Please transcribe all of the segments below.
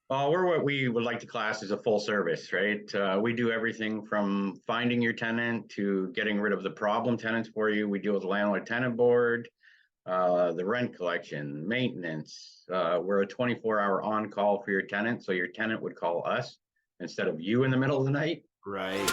We're what we would like to class as a full service, right? We do everything from finding your tenant to getting rid of the problem tenants for you. We deal with the landlord tenant board, the rent collection, maintenance. We're a 24-hour on call for your tenant. So your tenant would call us instead of you in the middle of the night. Right.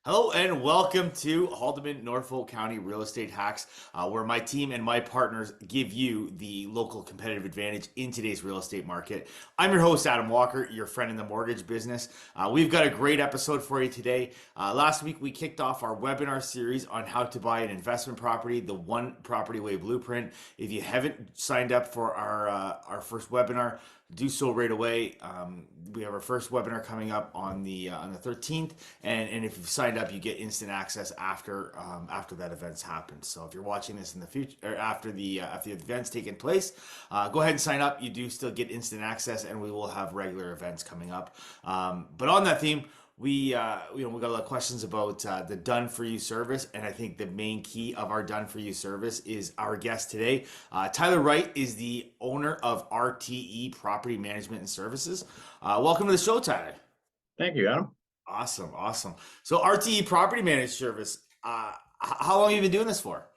Hello and welcome to Haldeman Norfolk County Real Estate Hacks, where my team and my partners give you the local competitive advantage in today's real estate market. I'm your host, Adam Walker, your friend in the mortgage business. We've got a great episode for you today. Last week, we kicked off our webinar series on how to buy an investment property, the One Property Way Blueprint. If you haven't signed up for our first webinar, do so right away. We have our first webinar coming up on the 13th, and if you've signed up, you get instant access after that event's happened. So if you're watching this in the future or after the event's taken place, go ahead and sign up. You do still get instant access, and we will have regular events coming up. But on that theme, we got a lot of questions about the done for you service, and I think the main key of our done for you service is our guest today. Tyler Wright is the owner of RTE Property Management and Services. Welcome to the show, Tyler. Thank you, Adam. Awesome. So RTE Property Management Service. How long have you been doing this for?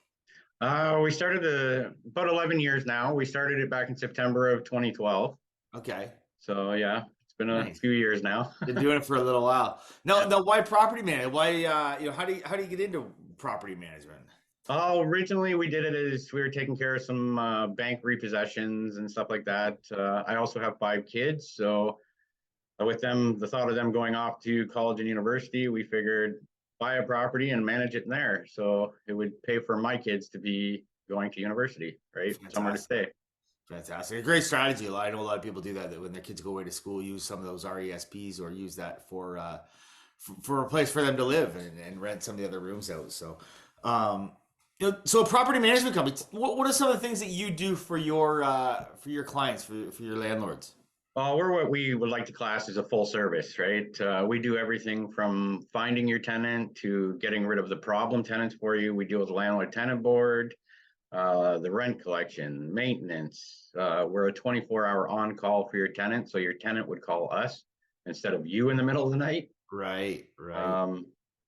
We started about 11 years now. We started it back in September of 2012. Okay. So yeah, it's been a Nice. few years now. Been doing it for a little while. No, why property management? Why how do you get into property management? Originally we did it as we were taking care of some bank repossessions and stuff like that. I also have 5 kids, so with them, the thought of them going off to college and university, we figured buy a property and manage it in there. So it would pay for my kids to be going to university, right? Somewhere to stay. Fantastic. A great strategy. I know a lot of people do that when their kids go away to school, use some of those RESPs or use that for a place for them to live and rent some of the other rooms out. So, so a property management company, what are some of the things that you do for your clients, for your landlords? We're what we would like to class as a full service, right? We do everything from finding your tenant to getting rid of the problem tenants for you. We deal with the landlord tenant board, the rent collection, maintenance. We're a 24-hour on call for your tenant. So your tenant would call us instead of you in the middle of the night. Right.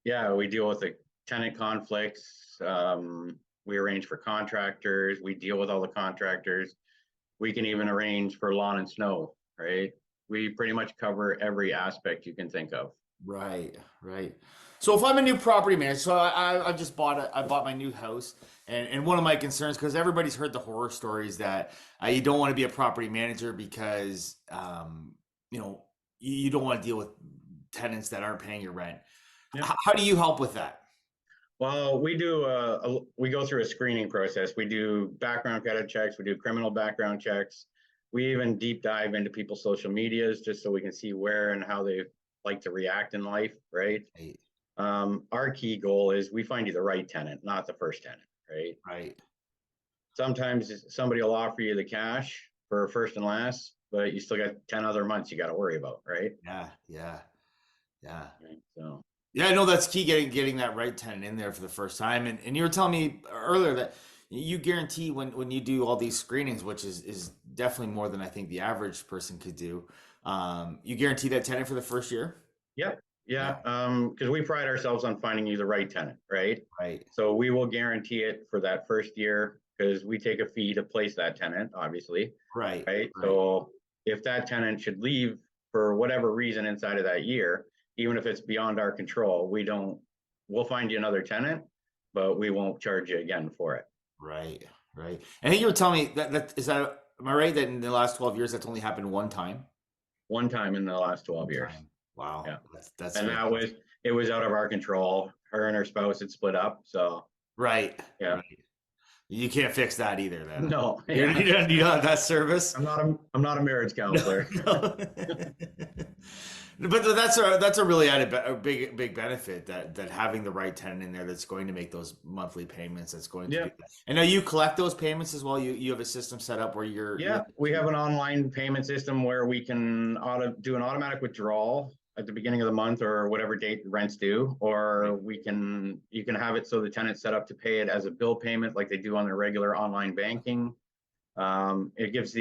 Yeah, we deal with the tenant conflicts. We arrange for contractors. We deal with all the contractors. We can even arrange for lawn and snow, right? We pretty much cover every aspect you can think of. Right. So if I'm a new property manager, so I just bought my new house, and one of my concerns, because everybody's heard the horror stories that you don't want to be a property manager because you don't want to deal with tenants that aren't paying your rent. Yeah. How do you help with that? Well, we go through a screening process. We do background credit checks. We do criminal background checks. We even deep dive into people's social medias just so we can see where and how they like to react in life, right? Right. Our key goal is we find you the right tenant, not the first tenant, right? Right. Sometimes somebody will offer you the cash for first and last, but you still got 10 other months you got to worry about, right? Yeah. Right, so. Yeah, I know that's key, getting that right tenant in there for the first time. And you were telling me earlier that you guarantee when you do all these screenings, which is definitely more than I think the average person could do, you guarantee that tenant for the first year? Yep. Yeah. Because we pride ourselves on finding you the right tenant, right? Right. So we will guarantee it for that first year because we take a fee to place that tenant, obviously. Right. So if that tenant should leave for whatever reason inside of that year, even if it's beyond our control, we'll find you another tenant, but we won't charge you again for it. Right. I think you were telling me am I right that in the last 12 years that's only happened one time? One time in the last 12 years. Wow. Yeah. That's and it was out of our control. Her and her spouse had split up. So right. Yeah. Right. You can't fix that either then. No. Yeah. You don't have that service. I'm not a marriage counselor. No. But that's a really big benefit that having the right tenant in there that's going to make those monthly payments. That's going to do that. And now you collect those payments as well. You have a system set up where we have an online payment system where we can do an automatic withdrawal. at the beginning of the month or whatever date the rent's due, or you can have it so the tenant's set up to pay it as a bill payment like they do on their regular online banking. It gives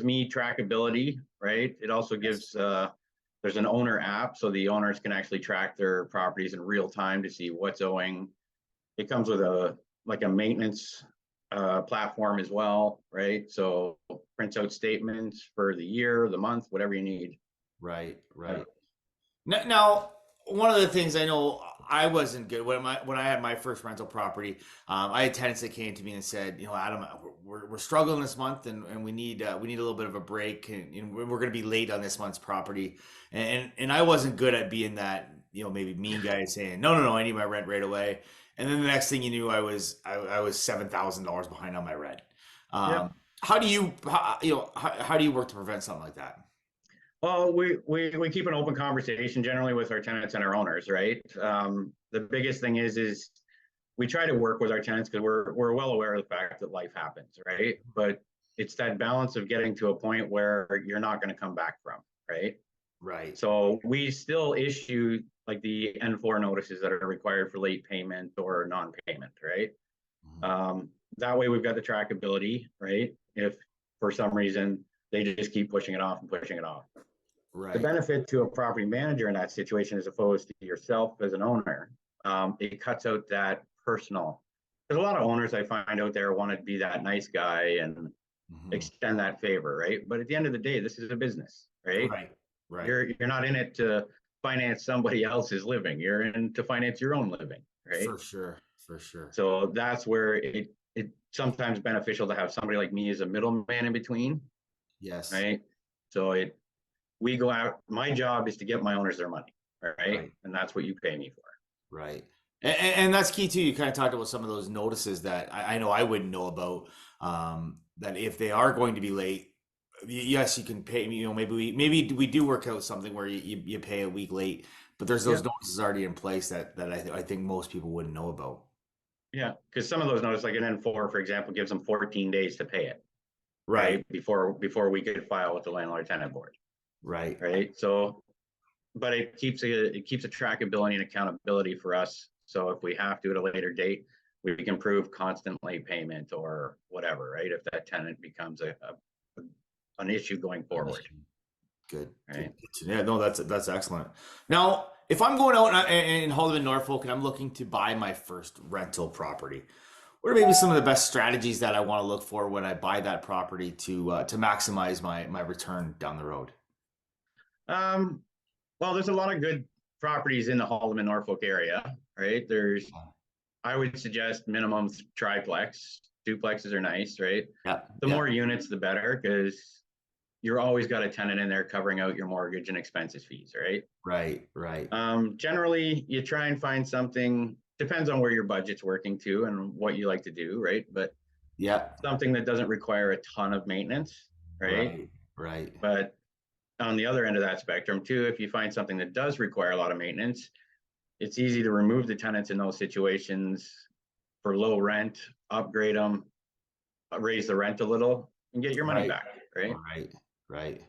me trackability, right? It also gives there's an owner app, so the owners can actually track their properties in real time to see what's owing. It comes with a maintenance platform as well, right? So prints out statements for the year, the month, whatever you need. Right. Now, one of the things I know I wasn't good when I had my first rental property, I had tenants that came to me and said, Adam, we're struggling this month, and we need a little bit of a break, and we're going to be late on this month's property, and I wasn't good at being that maybe mean guy saying no, I need my rent right away, and then the next thing you knew, I was $7,000 behind on my rent. Yeah. How do you how do you work to prevent something like that? Well, we keep an open conversation generally with our tenants and our owners, right? The biggest thing is we try to work with our tenants because we're well aware of the fact that life happens, right? But it's that balance of getting to a point where you're not going to come back from, right? Right. So we still issue like the N4 notices that are required for late payment or non-payment, right? That way we've got the trackability, right? If for some reason they just keep pushing it off and pushing it off. Right. The benefit to a property manager in that situation, as opposed to yourself as an owner, it cuts out that personal. There's a lot of owners I find out there want to be that nice guy and extend that favor, right? But at the end of the day, this is a business, right? Right. You're not in it to finance somebody else's living. You're in to finance your own living, right? For sure. So that's where it sometimes beneficial to have somebody like me as a middleman in between. Yes. Right. So we go out. My job is to get my owners their money, right? And that's what you pay me for. Right. And that's key too. You kind of talked about some of those notices that I know I wouldn't know about. That if they are going to be late, yes, you can pay. Maybe we do work out something where you pay a week late, but there's those notices already in place that I think most people wouldn't know about. Yeah, because some of those notices, like an N4, for example, gives them 14 days to pay it. Right. Before we could file with the landlord tenant board. Right. So, but it keeps a trackability and accountability for us. So if we have to at a later date, we can prove constant late payment or whatever, right? If that tenant becomes an issue going forward. Good. Right. Good. Yeah, no, that's excellent. Now, if I'm going out in Haldeman, Norfolk, and I'm looking to buy my first rental property, what are maybe some of the best strategies that I want to look for when I buy that property to maximize my return down the road? Well, there's a lot of good properties in the Haldeman, Norfolk area, right? I would suggest minimum triplex. Duplexes are nice, right? Yeah. The more units, the better, because you're always got a tenant in there covering out your mortgage and expenses fees, right? Right. Generally, you try and find something, depends on where your budget's working to and what you like to do, right? But something that doesn't require a ton of maintenance, right? Right. But on the other end of that spectrum too, if you find something that does require a lot of maintenance, it's easy to remove the tenants in those situations for low rent, upgrade them, raise the rent a little, and get your money back, right? Right.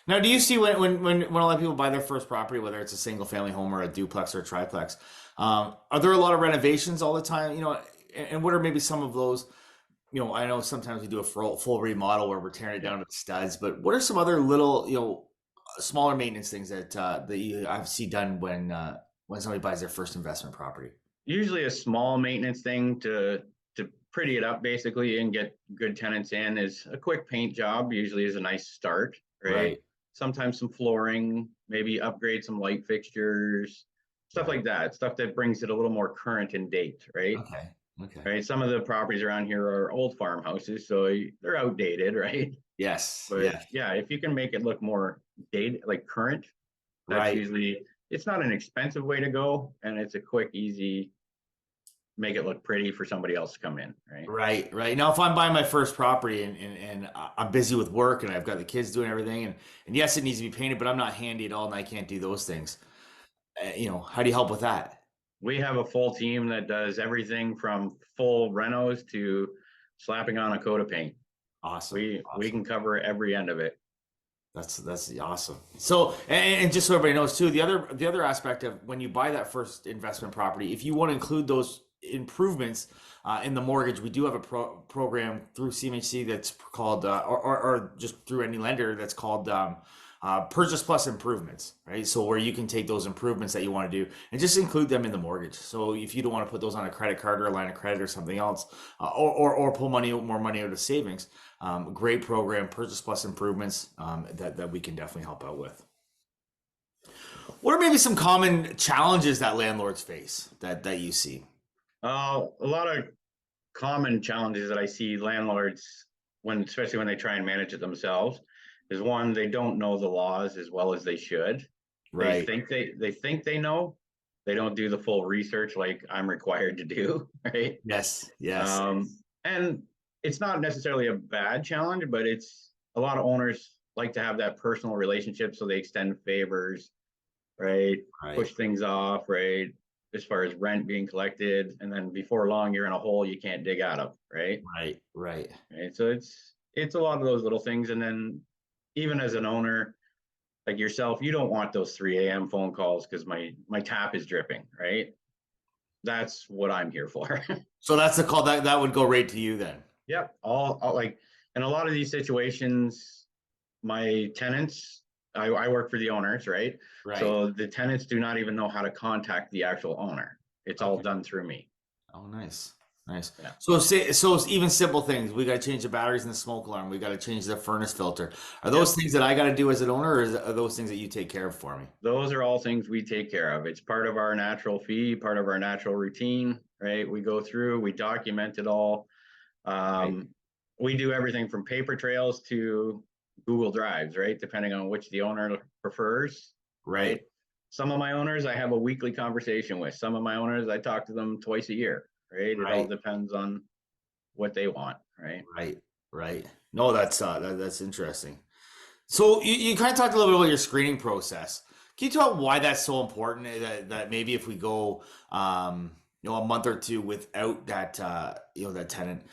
Now, do you see when a lot of people buy their first property, whether it's a single family home or a duplex or a triplex, are there a lot of renovations all the time? And what are maybe some of those? I know sometimes we do a full remodel where we're tearing it down to the studs, but what are some other little, smaller maintenance things that you I've seen done when somebody buys their first investment property? Usually a small maintenance thing to pretty it up basically and get good tenants in is a quick paint job, usually is a nice start, right? Sometimes some flooring, maybe upgrade some light fixtures, stuff like that, stuff that brings it a little more current and date, right? Okay. Right. Some of the properties around here are old farmhouses, so they're outdated, right? Yes. But yeah, if you can make it look more dated, like current, that's usually, it's not an expensive way to go, and it's a quick, easy, make it look pretty for somebody else to come in, right? Right. Now, if I'm buying my first property and I'm busy with work and I've got the kids doing everything, and yes, it needs to be painted, but I'm not handy at all and I can't do those things. How do you help with that? We have a full team that does everything from full renos to slapping on a coat of paint. Awesome. We can cover every end of it. That's awesome. So, and just so everybody knows too, the other aspect of when you buy that first investment property, if you want to include those improvements in the mortgage, we do have a program through CMHC that's called, or just through any lender that's called Purchase Plus Improvements, right? So where you can take those improvements that you want to do and just include them in the mortgage. So if you don't want to put those on a credit card or a line of credit or something else, or pull more money out of savings, great program, Purchase Plus Improvements, that we can definitely help out with. What are maybe some common challenges that landlords face that you see? A lot of common challenges that I see landlords especially when they try and manage it themselves, is one, they don't know the laws as well as they should. Right. They think they know. They don't do the full research like I'm required to do, right? Yes. Yes. And it's not necessarily a bad challenge, but it's a lot of owners like to have that personal relationship, so they extend favors, right? Right. Push things off, right? As far as rent being collected, and then before long you're in a hole you can't dig out of, right? Right. So it's a lot of those little things. And then even as an owner like yourself, you don't want those 3 a.m. phone calls because my tap is dripping, right? That's what I'm here for. So that's the call that would go right to you then. Yep. All like in a lot of these situations, my tenants, I work for the owners, right? Right. So the tenants do not even know how to contact the actual owner. It's all done through me. Oh, nice. Yeah. So even simple things. We got to change the batteries in the smoke alarm. We got to change the furnace filter. Are those things that I got to do as an owner, or are those things that you take care of for me? Those are all things we take care of. It's part of our natural fee, part of our natural routine, right? We go through, we document it all. We do everything from paper trails to Google Drives, right? Depending on which the owner prefers. Right. Some of my owners I have a weekly conversation with. Some of my owners I talk to them twice a year, right? It all depends on what they want, right? Right. No, that's interesting. So you kind of talked a little bit about your screening process. Can you talk why that's so important? That maybe if we go, a month or two without that, that tenant,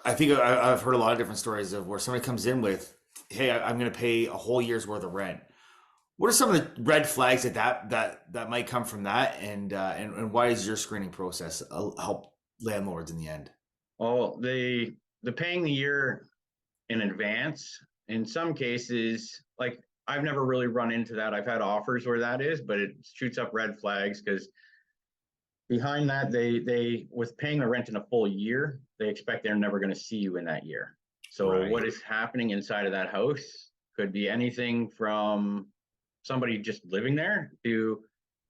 I think I've heard a lot of different stories of where somebody comes in with, "Hey, I'm going to pay a whole year's worth of rent." What are some of the red flags that might come from that, and why does your screening process help landlords in the end? Well, the paying the year in advance, in some cases, like I've never really run into that. I've had offers where that is, but it shoots up red flags because behind that, they with paying the rent in a full year, they expect they're never going to see you in that year. So what is happening inside of that house could be anything from somebody just living there to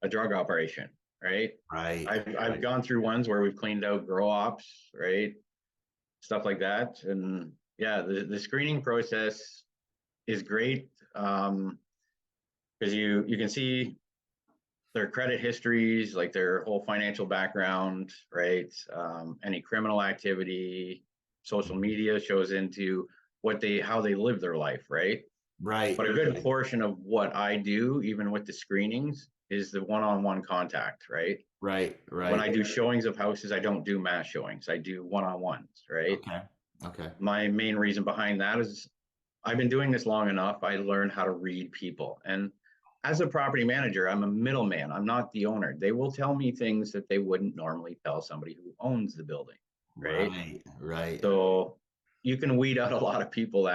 a drug operation, right? I've gone through ones where we've cleaned out grow ops, right? Stuff like that. And yeah, the screening process is great because you can see their credit histories, like their whole financial background, right? Any criminal activity, social media shows into how they live their life, right? Right. But a good portion of what I do, even with the screenings, is the one-on-one contact, right? Right. When I do showings of houses, I don't do mass showings. I do one-on-ones, right? Okay. My main reason behind that is I've been doing this long enough. I learned how to read people. And as a property manager, I'm a middleman. I'm not the owner. They will tell me things that they wouldn't normally tell somebody who owns the building, right? Right. So you can weed out a lot of people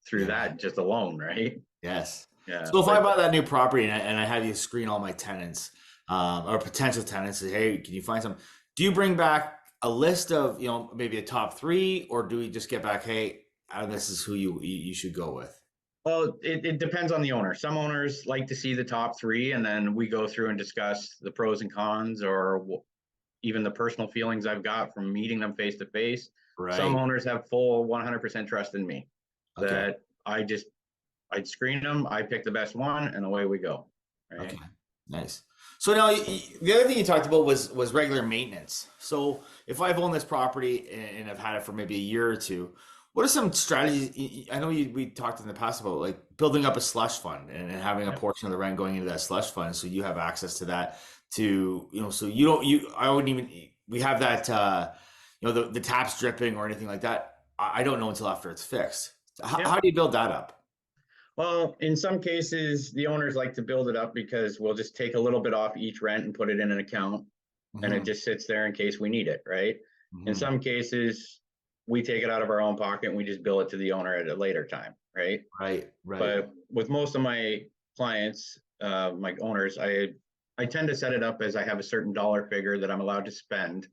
through that just alone, right? Yes. Yeah. So if I buy that new property and I have you screen all my tenants or potential tenants, say, "Hey, can you find some?" Do you bring back a list of maybe a top 3, or do we just get back, "Hey, this is who you should go with"? Well, it depends on the owner. Some owners like to see the top 3, and then we go through and discuss the pros and cons, or even the personal feelings I've got from meeting them face to face. Some owners have full 100% trust in me that I'd screen them, I pick the best one, and away we go. Right? Okay, nice. So now the other thing you talked about was regular maintenance. So if I've owned this property and I've had it for maybe a year or two, what are some strategies? I know we talked in the past about like building up a slush fund and having a portion of the rent going into that slush fund, so you have access to that. So I wouldn't even. We have that. The taps dripping or anything like that. I don't know until after it's fixed. How do you build that up? Well, in some cases, the owners like to build it up because we'll just take a little bit off each rent and put it in an account, and it Hmm. just sits there in case we need it, right? In Hmm. some cases, we take it out of our own pocket and we just bill it to the owner at a later time, right? Right, right, But with most of my clients, my owners, I tend to set it up as I have a certain dollar figure that I'm allowed to spend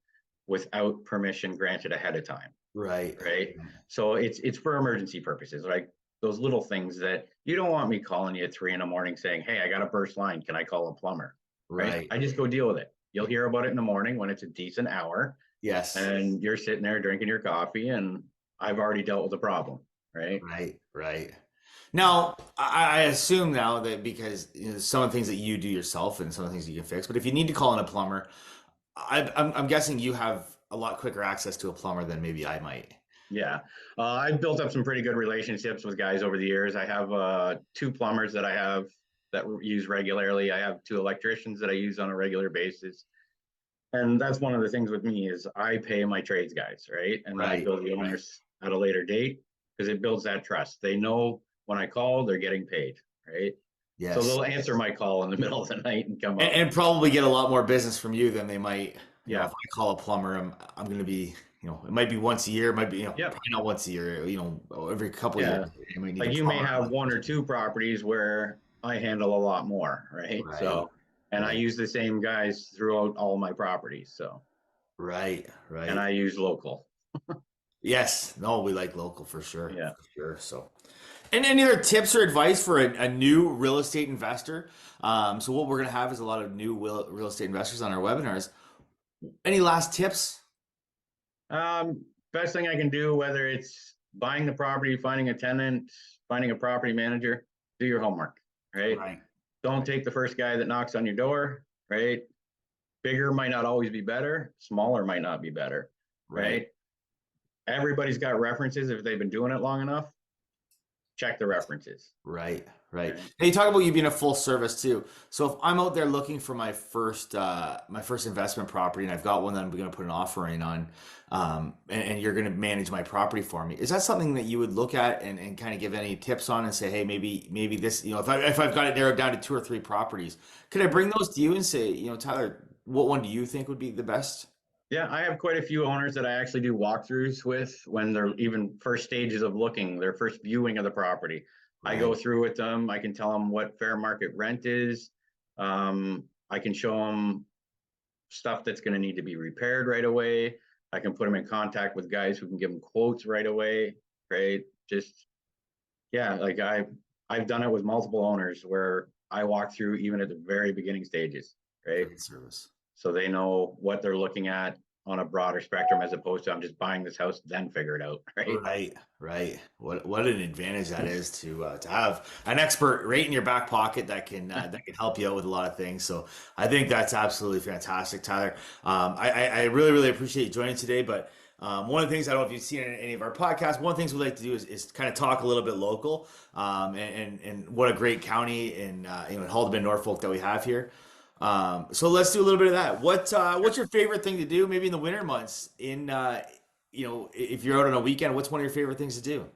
without permission granted ahead of time, right, right? So it's for emergency purposes, like those little things that you don't want me calling you at 3 in the morning saying, "Hey, I got a burst line. Can I call a plumber?" Right? right. I just go deal with it. You'll hear about it in the morning when it's a decent hour, Yes, and you're sitting there drinking your coffee, and I've already dealt with the problem, right? right, right. Now, I assume now that because some of the things that you do yourself and some of the things you can fix, but if you need to call in a plumber, I'm guessing you have a lot quicker access to a plumber than maybe I might. Yeah, I've built up some pretty good relationships with guys over the years. I have two plumbers that I have that use regularly. I have two electricians that I use on a regular basis. And that's one of the things with me is I pay my trades guys, right? And then I Right, bill the right. owners at a later date because it builds that trust. They know when I call, they're getting paid, right? So Yes. they'll answer my call in the middle of the night and come out. And probably get a lot more business from you than they might, Yeah. if I call a plumber, I'm going to be, it might be once a year, it might be, Yep. probably not once a year, every couple of years, Yeah. you might need Like a you may plumber. have one or two properties where I handle a lot more, right? Right, So, and I right, use the same guys throughout all my properties. So, right, and right. I use local. Yes, no, we like local Yeah. for sure. So, and any other tips or advice for a new real estate investor? So what we're gonna have is a lot of new real estate investors on our webinars. Any last tips? Best thing I can do, whether it's buying the property, finding a tenant, finding a property manager, do your homework, right? Right, Don't right, take the first guy that knocks on your door, right? Bigger might not always be better, smaller might not be better, right. right? Everybody's got references if they've been doing it long enough. Check the references, Right, right. right? Now you talk about you being a full service too. So if I'm out there looking for my first investment property, and I've got one that I'm going to put an offer in on, and you're going to manage my property for me, is that something that you would look at and kind of give any tips on and say, hey, maybe this, if I've got it narrowed down to two or three properties, could I bring those to you and say, Tyler, what one do you think would be the best? Yeah, I have quite a few owners that I actually do walkthroughs with when they're even first stages of looking, their first viewing of the property. I go Right. through with them. I can tell them what fair market rent is. I can show them stuff that's going to need to be repaired right away. I can put them in contact with guys who can give them quotes right away. Right? Just yeah, like I've done it with multiple owners where I walk through even at the very beginning stages. Right? Great service. So they know what they're looking at on a broader spectrum as opposed to I'm just buying this house then figure it out, right? Right, right. What an advantage that is to have an expert right in your back pocket that can help you out with a lot of things. So I think that's absolutely fantastic, Tyler. I really really appreciate you joining today. But one of the things I don't know if you've seen in any of our podcasts, one of the things we like to do is kind of talk a little bit local, and what a great county in Haldimand, Norfolk that we have here. So let's do a little bit of that. What's your favorite thing to do? Maybe in the winter months if you're out on a weekend, what's one of your favorite things to do?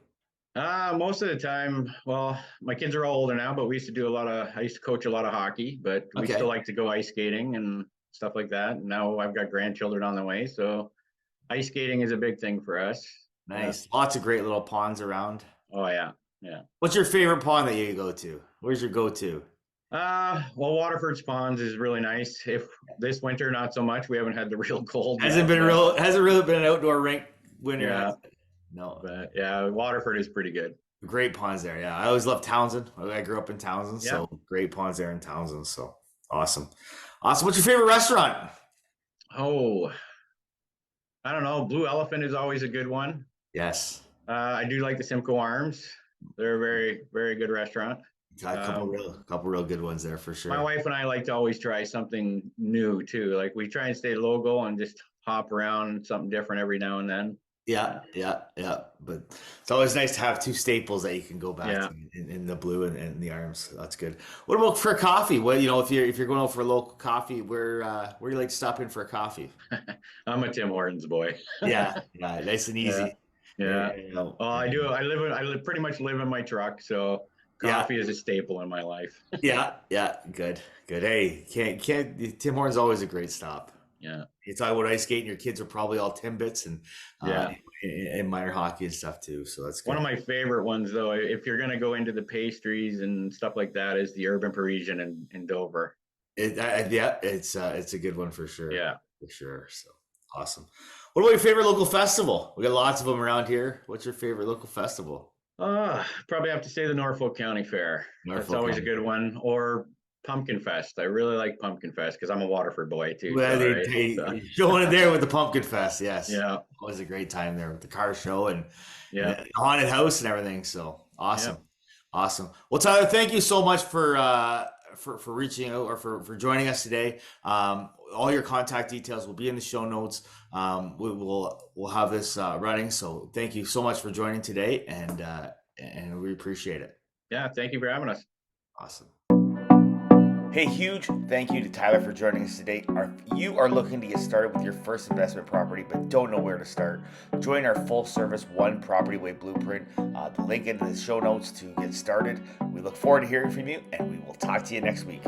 Most of the time, well, my kids are all older now, but I used to coach a lot of hockey, but we still Okay, like to go ice skating and stuff like that. Now I've got grandchildren on the way, so ice skating is a big thing for us. Yeah. nice. Lots of great little ponds around. Oh yeah. Yeah. What's your favorite pond that you go to? Where's your go-to? Well, Waterford's Ponds is really nice. If this winter, not so much. We haven't had the real cold Hasn't yet, been but real. Hasn't really been an outdoor rink winter. Has yeah, it? No, but yeah, Waterford is pretty good. great ponds there. Yeah, I always loved Townsend. I grew up in Townsend, Yeah. so great ponds there in Townsend. So awesome, awesome. What's your favorite restaurant? Oh, I don't know. Blue Elephant is always a good one. Yes, I do like the Simcoe Arms. They're a very, very good restaurant. got Um, a couple real good ones there for my sure. wife and I like to always try something new too. Like we try and stay local and just hop around something different every now and then. Yeah, yeah, yeah. But it's always nice to have two staples that you can go back Yeah. to in the blue and the arms. That's good. What about for coffee? What if you're going out for a local coffee, where you like to stop in for a coffee? I'm a Tim Hortons boy. Yeah, yeah, nice and Yeah. easy. Yeah. Well, I do. I pretty much live in my truck, so Coffee is a staple in my life. Yeah, good. Hey, can't Tim Hortons is always a great stop. Yeah, You talk about ice skating, your kids are probably all Timbits and yeah. admire hockey and stuff too. So that's One good. of my favorite ones, though, if you're gonna go into the pastries and stuff like that, is the Urban Parisian in Dover. Yeah, it's a good one for sure. Yeah. For sure. So awesome. What about your favorite local festival? We got lots of them around here. What's your favorite local festival? Probably have to say the Norfolk County Fair. That's Norfolk always a County. good one. Or Pumpkinfest. I really like Pumpkinfest because I'm a Waterford boy too. Well, So, right? So, going in there with the Pumpkinfest, yes. yeah, Always a great time there with the car show and yeah, the haunted house and everything. So yeah. awesome. Awesome. Well, Tyler, thank you so much for reaching out or for joining us today. All your contact details will be in the show notes. We'll have this running. So thank you so much for joining today, and we appreciate it. Yeah, thank you for having us. Awesome. Hey, huge thank you to Tyler for joining us today. If you are looking to get started with your first investment property but don't know where to start, join our full service One Property Way Blueprint. The link in the show notes to get started. We look forward to hearing from you, and we will talk to you next week.